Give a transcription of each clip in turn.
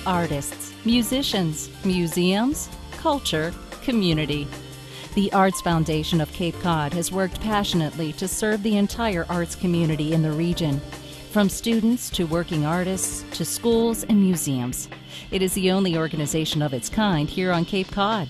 artists, musicians, museums, culture, community. The Arts Foundation of Cape Cod has worked passionately to serve the entire arts community in the region, from students to working artists to schools and museums. It is the only organization of its kind here on Cape Cod.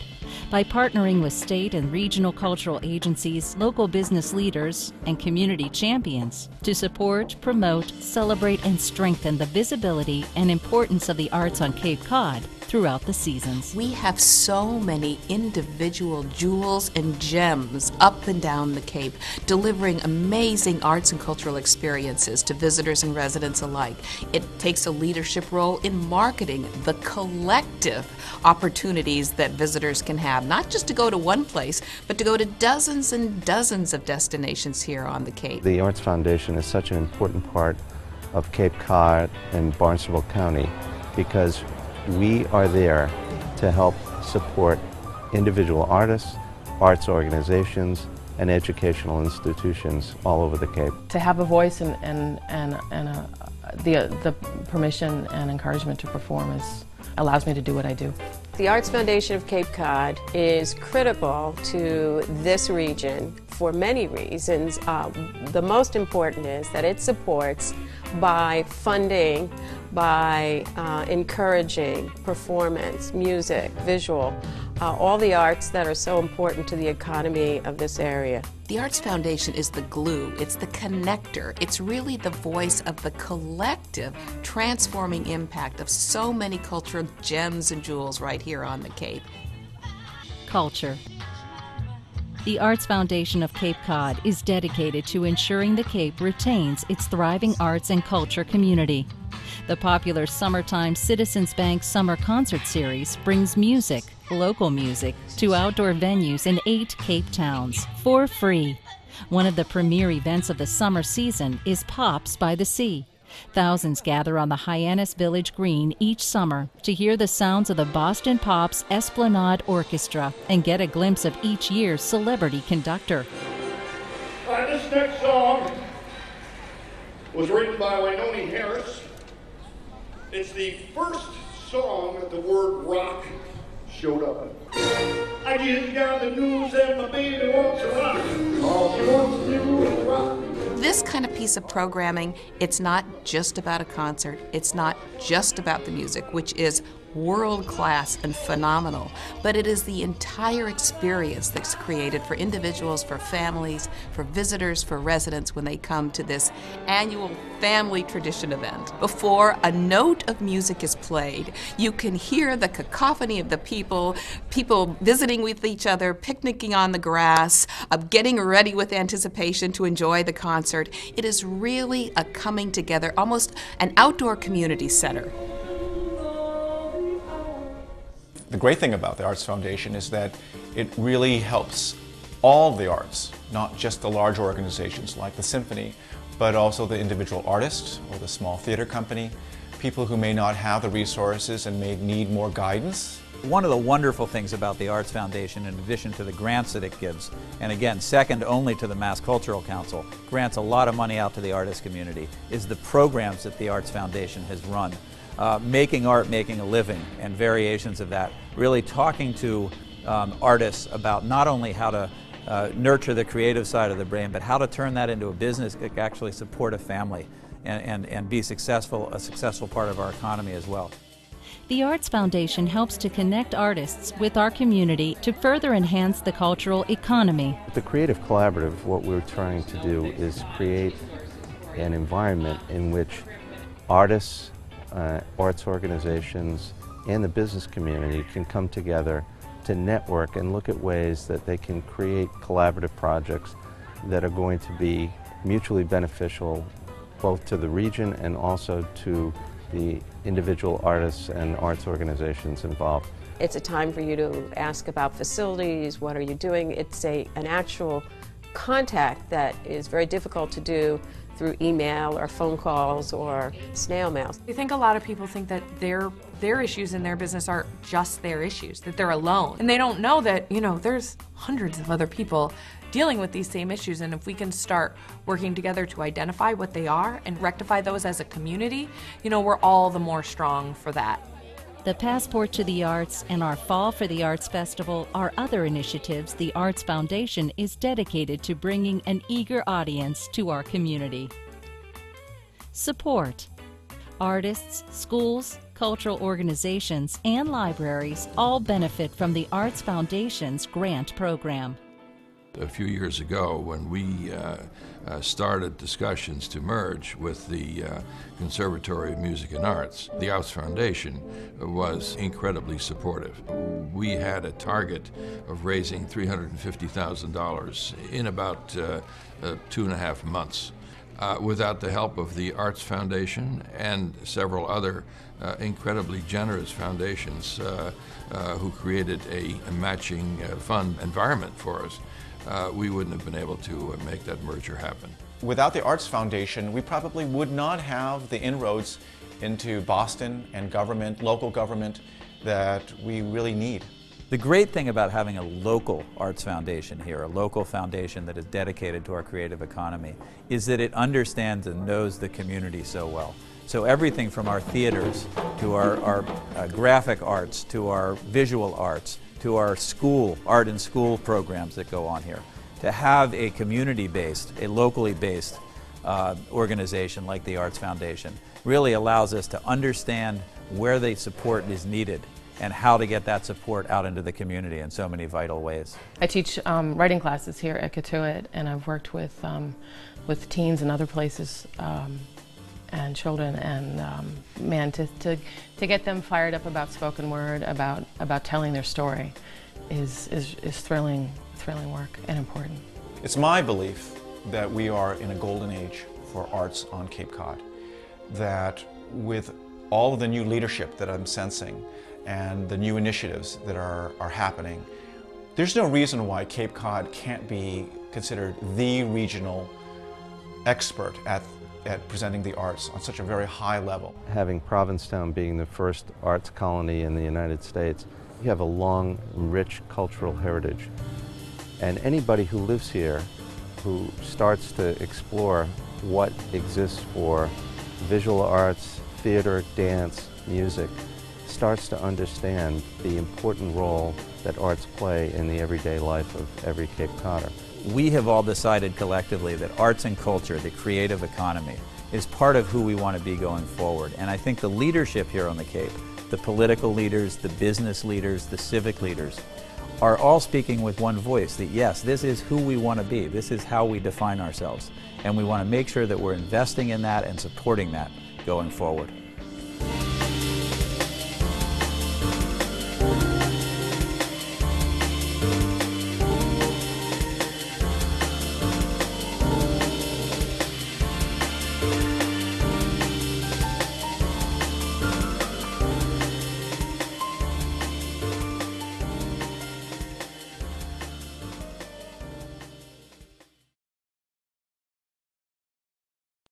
By partnering with state and regional cultural agencies, local business leaders, and community champions to support, promote, celebrate, and strengthen the visibility and importance of the arts on Cape Cod throughout the seasons. We have so many individual jewels and gems up and down the Cape, delivering amazing arts and cultural experiences to visitors and residents alike. It takes a leadership role in marketing the collective opportunities that visitors can have, not just to go to one place, but to go to dozens and dozens of destinations here on the Cape. The Arts Foundation is such an important part of Cape Cod and Barnstable County because we are there to help support individual artists, arts organizations, and educational institutions all over the Cape. To have a voice and the permission and encouragement to perform allows me to do what I do. The Arts Foundation of Cape Cod is critical to this region for many reasons. The most important is that it supports by funding, by encouraging performance, music, visual, all the arts that are so important to the economy of this area. The Arts Foundation is the glue, it's the connector, it's really the voice of the collective transforming impact of so many cultural gems and jewels right here on the Cape. Culture. The Arts Foundation of Cape Cod is dedicated to ensuring the Cape retains its thriving arts and culture community. The popular summertime Citizens Bank Summer Concert Series brings music, local music, to outdoor venues in 8 Cape towns for free. One of the premier events of the summer season is Pops by the Sea. Thousands gather on the Hyannis Village Green each summer to hear the sounds of the Boston Pops Esplanade Orchestra and get a glimpse of each year's celebrity conductor. This next song was written by Wynonie Harris. It's the first song that the word rock showed up in. I just got the news and my baby wants to rock. All she wants to do is rock. This kind of piece of programming, it's not just about a concert, it's not just about the music, which is world-class and phenomenal, but it is the entire experience that's created for individuals, for families, for visitors, for residents when they come to this annual family tradition event. Before a note of music is played, you can hear the cacophony of the people visiting with each other, picnicking on the grass, getting ready with anticipation to enjoy the concert. It is really a coming together, almost an outdoor community center. The great thing about the Arts Foundation is that it really helps all the arts, not just the large organizations like the symphony, but also the individual artists or the small theater company, people who may not have the resources and may need more guidance. One of the wonderful things about the Arts Foundation, in addition to the grants that it gives, and again, second only to the Mass Cultural Council, grants a lot of money out to the artist community, is the programs that the Arts Foundation has run. Making art, making a living, and variations of that. Really talking to artists about not only how to nurture the creative side of the brain, but how to turn that into a business that can actually support a family and be successful, a successful part of our economy as well. The Arts Foundation helps to connect artists with our community to further enhance the cultural economy. With the Creative Collaborative, what we're trying to do is create an environment in which artists, arts organizations, and the business community can come together to network and look at ways that they can create collaborative projects that are going to be mutually beneficial both to the region and also to the individual artists and arts organizations involved. It's a time for you to ask about facilities, what are you doing? It's an actual contact that is very difficult to do through email or phone calls or snail mail. I think a lot of people think that their issues in their business are just their issues, that they're alone. And they don't know that, there's hundreds of other people dealing with these same issues, and if we can start working together to identify what they are and rectify those as a community, we're all the more strong for that. The Passport to the Arts and our Fall for the Arts Festival are other initiatives the Arts Foundation is dedicated to bringing an eager audience to our community. Support. Artists, schools, cultural organizations, and libraries all benefit from the Arts Foundation's grant program. A few years ago, when we started discussions to merge with the Conservatory of Music and Arts, the Arts Foundation was incredibly supportive. We had a target of raising $350,000 in about 2.5 months. Without the help of the Arts Foundation and several other incredibly generous foundations who created a matching fund environment for us, we wouldn't have been able to make that merger happen. Without the Arts Foundation, we probably would not have the inroads into Boston and government, local government, that we really need. The great thing about having a local arts foundation here, a local foundation that is dedicated to our creative economy, is that it understands and knows the community so well. So everything from our theaters, to our graphic arts, to our visual arts, to our school, art and school programs that go on here. To have a community-based, a locally based organization like the Arts Foundation really allows us to understand where the support is needed and how to get that support out into the community in so many vital ways. I teach writing classes here at Katuitt, and I've worked with teens and other places and children, and man, to get them fired up about spoken word, about telling their story, is thrilling work and important. It's my belief that we are in a golden age for arts on Cape Cod. That with all of the new leadership that I'm sensing and the new initiatives that are happening, there's no reason why Cape Cod can't be considered the regional expert at presenting the arts on such a very high level. Having Provincetown being the first arts colony in the United States, you have a long, rich cultural heritage. And anybody who lives here, who starts to explore what exists for visual arts, theater, dance, music, starts to understand the important role that arts play in the everyday life of every Cape Codder. We have all decided collectively that arts and culture, the creative economy, is part of who we want to be going forward. And I think the leadership here on the Cape, the political leaders, the business leaders, the civic leaders, are all speaking with one voice that yes, this is who we want to be, this is how we define ourselves. And we want to make sure that we're investing in that and supporting that going forward.